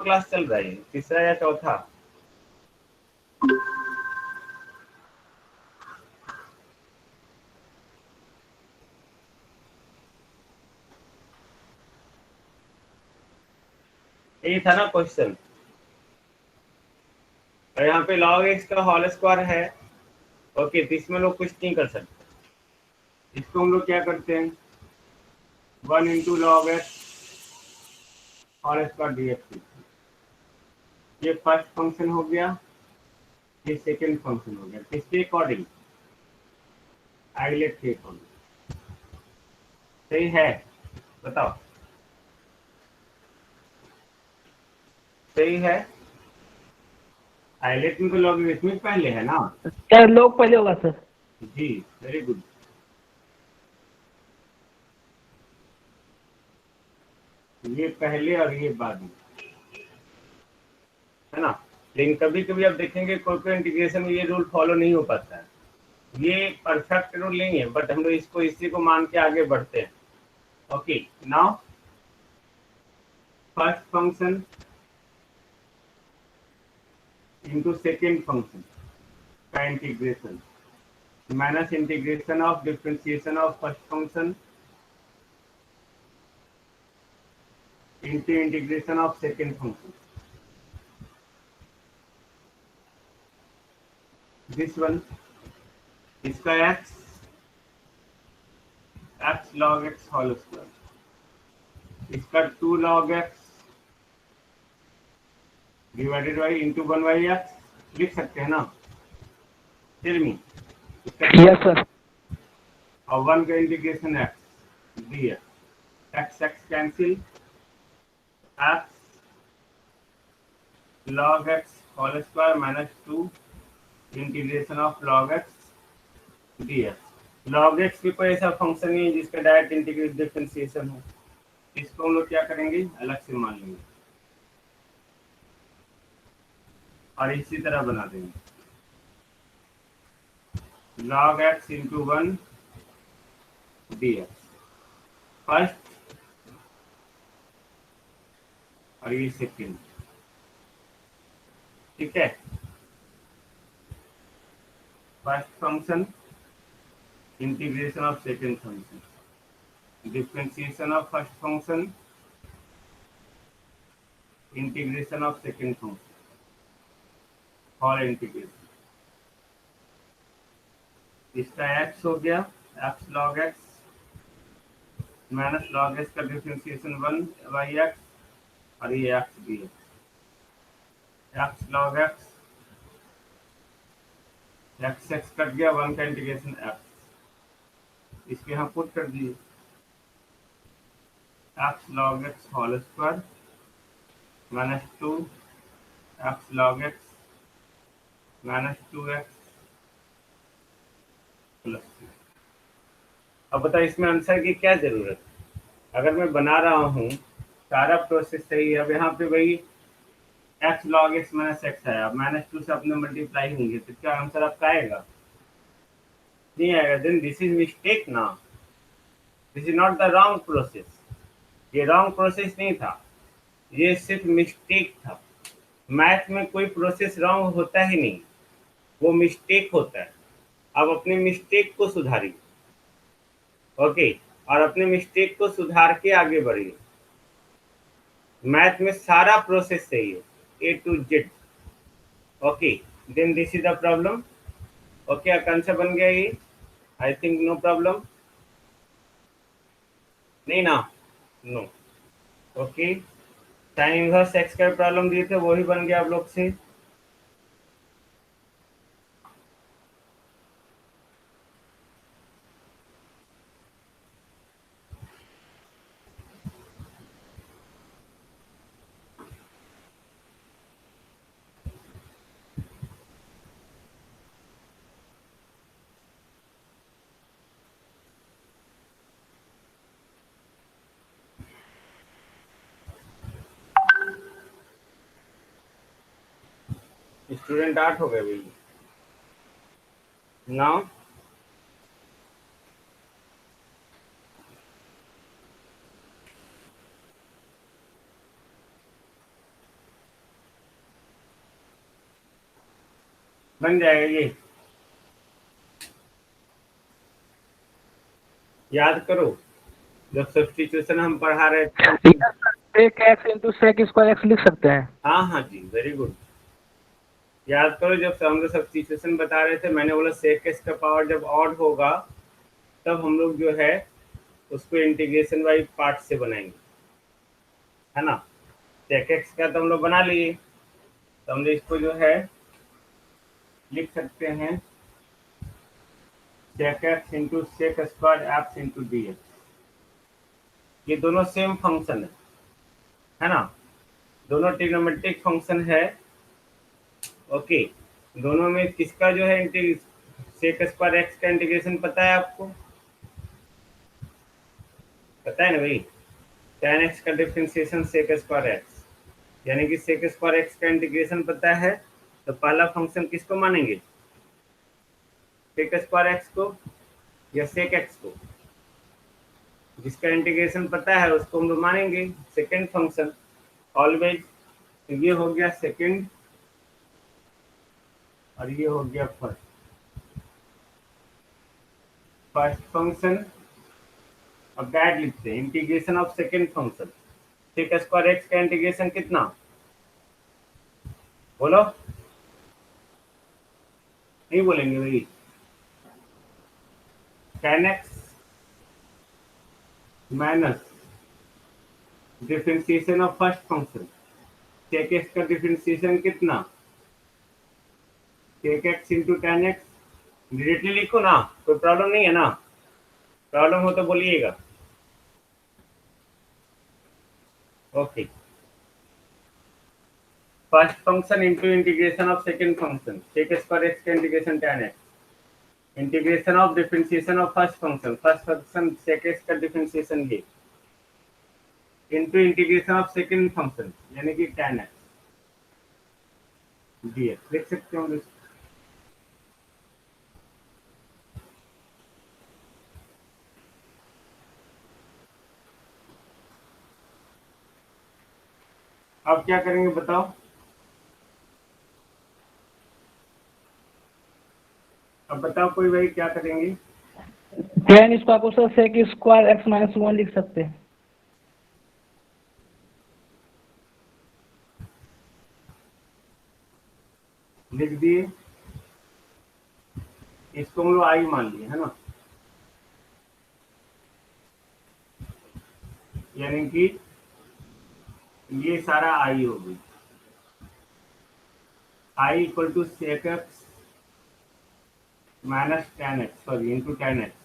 Class चल रहा है, तीसरा या चौथा? ये था ना क्वेश्चन। और यहाँ पे log x का होल स्क्वायर है। ओके, तो इसमें लोग कुछ नहीं कर सकते। इसको हम लोग क्या करते हैं, 1 into log x whole square d x. ये फर्स्ट फंक्शन हो गया, ये सेकेंड फंक्शन हो गया। किसके अकॉर्डिंग? आइलेट के अकॉर्डिंग। सही है? बताओ, सही है? आइलेट में तो लॉगरिथमिक पहले है ना? सर लोग पहले होगा सर। जी, वेरी गुड। ये पहले और ये बाद में, है ना? लेकिन कभी कभी आप देखेंगे कोई कोई इंटीग्रेशन में ये रूल फॉलो नहीं हो पाता है। ये परफेक्ट रूल नहीं है, बट हम लोग इसको इसी को मान के आगे बढ़ते हैं। Okay, now first function into second function का integration minus integration of differentiation of first function into integration of second function. This one, इसका x log x whole square, इसका 2 log x divided by into 1 by x लिख सकते हैं ना? Tell me. Yes sir. और 1 का integration x d x x cancel, x log x whole square minus 2 integration of log x dx। log x भी कोई ऐसा फंक्शन नहीं है जिसका डायरेक्ट इंटीग्रेट डिफरेंशिएशन हो। इसको हम लोग क्या करेंगे, अलग से मान लेंगे और इसी तरह बना देंगे। log x into 1 dx first और ये सेकेंड। ठीक है, first function integration of second function, differentiation of first function integration of second function और इंटीग्रेशन। इसका x हो गया x log x minus log x का डिफरेंशिएशन 1 बाई x और ये x भी है, x log x x x cut गया, 1 का इंटीग्रेशन x, इसके यहाँ पुट कर दिए x log x whole square minus 2 x log x minus 2x plus 2। अब बताओ इसमें आंसर की क्या जरूरत है? अगर मैं बना रहा हूँ, सारा प्रोसेस सही है। अब यहाँ पे वही x log x minus x आया, माइनस 2 से अपने मल्टीप्लाई होंगे, तो क्या आंसर आपका आएगा? नहीं आएगा। देन दिस इज मिस्टेक ना, this is not the wrong process. ये रॉन्ग प्रोसेस नहीं था, ये सिर्फ मिस्टेक था। मैथ में कोई प्रोसेस रॉन्ग होता ही नहीं, वो मिस्टेक होता है। अब अपने मिस्टेक को सुधारिए। ओके, और अपने मिस्टेक को सुधार के आगे बढ़िए। मैथ में सारा प्रोसेस सही है, A to Z. Okay, then this is the problem. Okay, answer बन गया ये, आई थिंक नो प्रॉब्लम, नहीं ना? No. Okay, time inverse x का प्रॉब्लम दिए थे, वही बन गया आप लोग से। स्टूडेंट 8 हो गए भाई ना? बन जाएगा ये, याद करो जब सब्स्टिट्यूशन हम पढ़ा रहे थे। Yes sir, sec x into sec square x लिख सकते हैं। हाँ हाँ जी, वेरी गुड। याद करो जब हम लोग सब्स्टिट्यूशन बता रहे थे, मैंने बोला सेक एक्स का पावर जब ऑड होगा तब हम लोग जो है उसको इंटीग्रेशन बाई पार्ट से बनाएंगे, है ना। सेक एक्स का तो हम लोग बना लिए, तो हम लोग इसको जो है लिख सकते हैं sec x into sec square x into d x. ये दोनों सेम फंक्शन है ना, दोनों ट्रिग्नोमेट्रिक फंक्शन है। ओके, दोनों में किसका जो है सेक स्क्वायर एक्स का इंटीग्रेशन पता है आपको, पता है ना भाई। tan एक्स का डिफरेंशिएशन सेक स्क्वायर एक्स, यानी कि सेक स्क्वायर एक्स का इंटीग्रेशन पता है, तो पहला फंक्शन किसको मानेंगे, सेक स्क्वायर एक्स को या सेक एक्स को। जिसका इंटीग्रेशन पता है उसको हम लोग मानेंगे सेकंड फंक्शन ऑलवेज। तो ये हो गया सेकंड और ये हो गया फर्स्ट। फर्स्ट फंक्शन अब डायरेक्ट लिखते हैं integration of second function. Sec square x का इंटीग्रेशन कितना, बोलो, नहीं बोलेंगे भाई। tan x minus differentiation of first function. Sec x का डिफरेंशिएशन कितना, sec x into tan x. Directly लिखो ना, कोई प्रॉब्लम नहीं है ना, प्रॉब्लम हो तो बोलिएगा। Okay, first function into integration of second function, sec square x का integration tan x, integration of differentiation of first function sec x का डिफरेंशिएशन ये, into integration of second function यानी कि tan एक्स dx लिख सकते हो। अब क्या करेंगे बताओ, अब बताओ कोई भाई क्या करेंगे। tan स्क्वायर को sir sec square x minus 1 लिख सकते हैं। लिख दिए, इसको हम लोग आई मान लिए, है ना, यानी कि ये सारा आई हो गई, I equal to sec x minus tan x, sorry into tan x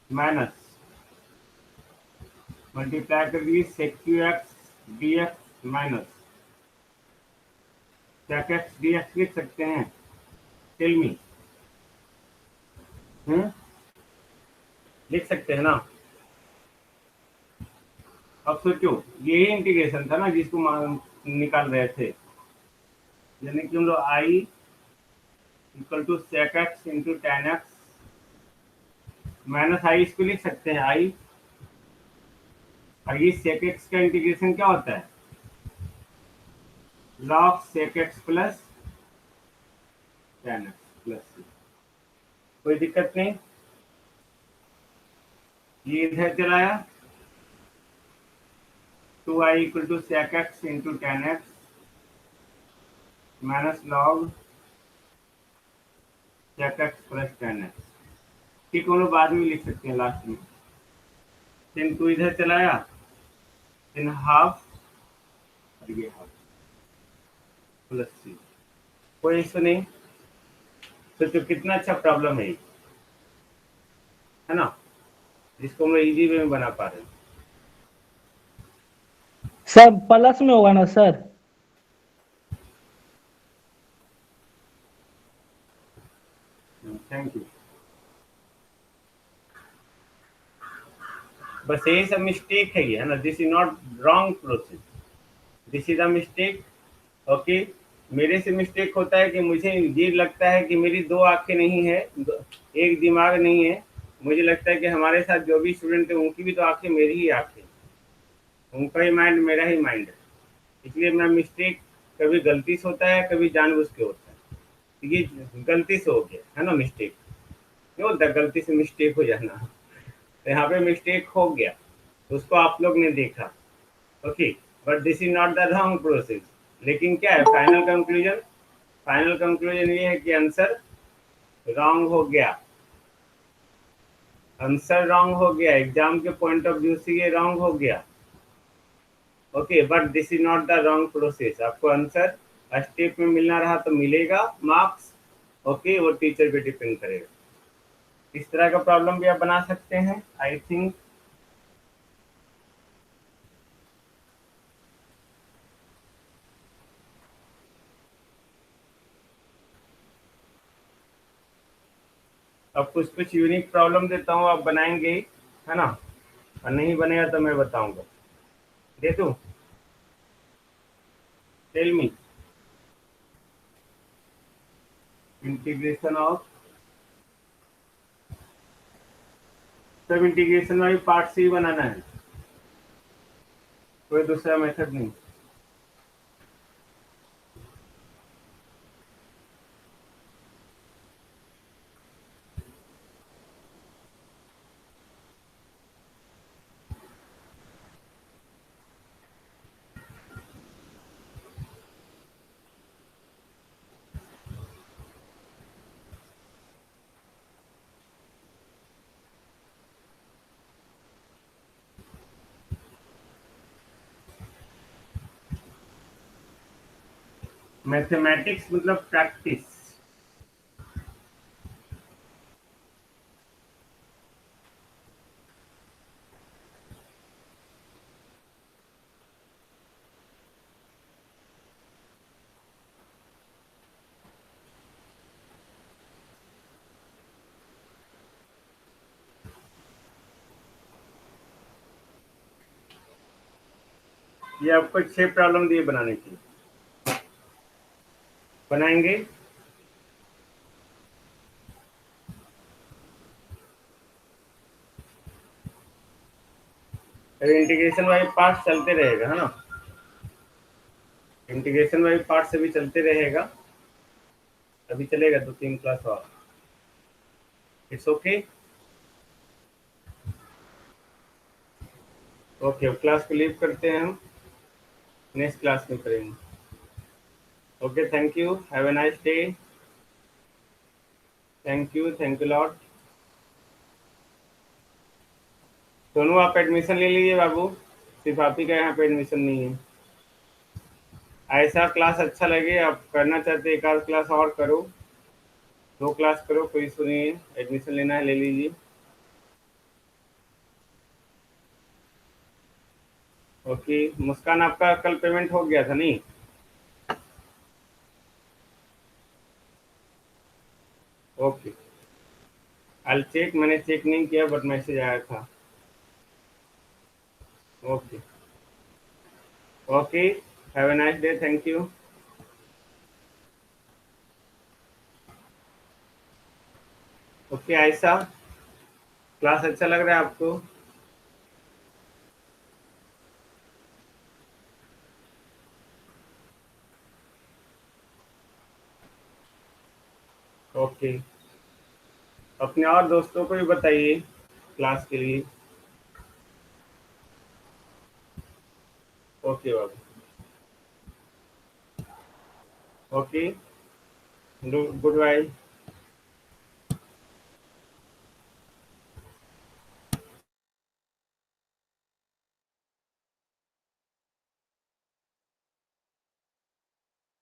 minus multiply कर दिए sec cube x d x minus sec x d x लिख सकते हैं। टेल मी, लिख सकते हैं ना। अब सोचो यही इंटीग्रेशन था ना जिसको निकाल रहे थे, यानी कि हम लोग I equal to sec x into tan x minus I, इसको लिख सकते हैं आई, और ये सेक एक्स का इंटीग्रेशन क्या होता है, log sec x plus tan x plus c। कोई दिक्कत नहीं, ये इधर चलाया 2i equal to sec x into tan x minus log sec x plus tan x। ठीक, हम लोग बाद में लिख सकते हैं लास्ट में। देन 2 इधर चलाया, देन हाफ और ये हाफ प्लस c। कोई इशू नहीं। तो कितना अच्छा प्रॉब्लम है ना, जिसको हम लोग इजी वे में बना पा रहे हैं। सर प्लस में होगा ना सर। Thank you. बस यही सब मिस्टेक है ये, है ना, this is not wrong process, this is a mistake. Okay, मेरे से मिस्टेक होता है कि मुझे ये लगता है कि मेरी दो आंखें नहीं है, एक दिमाग नहीं है। मुझे लगता है कि हमारे साथ जो भी स्टूडेंट है उनकी भी तो आंखें मेरी ही आंखें, उनका ही माइंड मेरा ही माइंड है। इसलिए मेरा मिस्टेक कभी गलती से होता है, कभी जानबूझ के होता है। ये गलती से हो गया है ना, मिस्टेक नहीं होता, गलती से मिस्टेक हो जाना, तो यहाँ पे मिस्टेक हो गया, तो उसको आप लोग ने देखा। Okay, but this is not the wrong process. लेकिन क्या है फाइनल कंक्लूजन? फाइनल कंक्लूजन ये है कि आंसर रॉन्ग हो गया, आंसर रॉन्ग हो गया, एग्जाम के पॉइंट ऑफ व्यू से ये रॉन्ग हो गया। Okay, but this is not the wrong process. आपको आंसर स्टेप में मिलना रहा तो मिलेगा मार्क्स। ओके, वो टीचर पे डिपेंड करेगा। इस तरह का प्रॉब्लम भी आप बना सकते हैं आई थिंक। अब कुछ कुछ यूनिक प्रॉब्लम देता हूँ, आप बनाएंगे ही, है ना, और नहीं बनेगा तो मैं बताऊंगा। दे दूँ? Tell me. इंटीग्रेशन ऑफ, सब इंटीग्रेशन वाली पार्ट से ही बनाना है, कोई दूसरा मेथड नहीं। मैथमेटिक्स मतलब प्रैक्टिस। ये आपको 6 प्रॉब्लम दिए बनाने की, बनाएंगे। इंटीग्रेशन वाली पार्ट चलते रहेगा, है ना, इंटीग्रेशन वाली पार्ट से भी चलते रहेगा, अभी चलेगा 2-3 क्लास और। It's okay. ओके, अब क्लास को लीव करते हैं हम, नेक्स्ट क्लास में करेंगे। Okay, thank you, have a nice day. Thank you lot. दोनों आप एडमिशन ले लीजिए बाबू, सिर्फ आप ही का यहाँ पे एडमिशन नहीं है। ऐसा क्लास अच्छा लगे, आप करना चाहते एक आध क्लास और करो, 2 क्लास करो, कोई इशू नहीं है, एडमिशन लेना है ले लीजिए। ओके, मुस्कान आपका कल पेमेंट हो गया था नहीं? ओके, आई चेक, मैंने चेक नहीं किया बट मैसेज आया था। Okay. Okay, have a nice day, thank you. Okay Ayesha, class अच्छा लग रहा है आपको? ओके, अपने और दोस्तों को भी बताइए क्लास के लिए। ओके बाबू। Okay, good bye.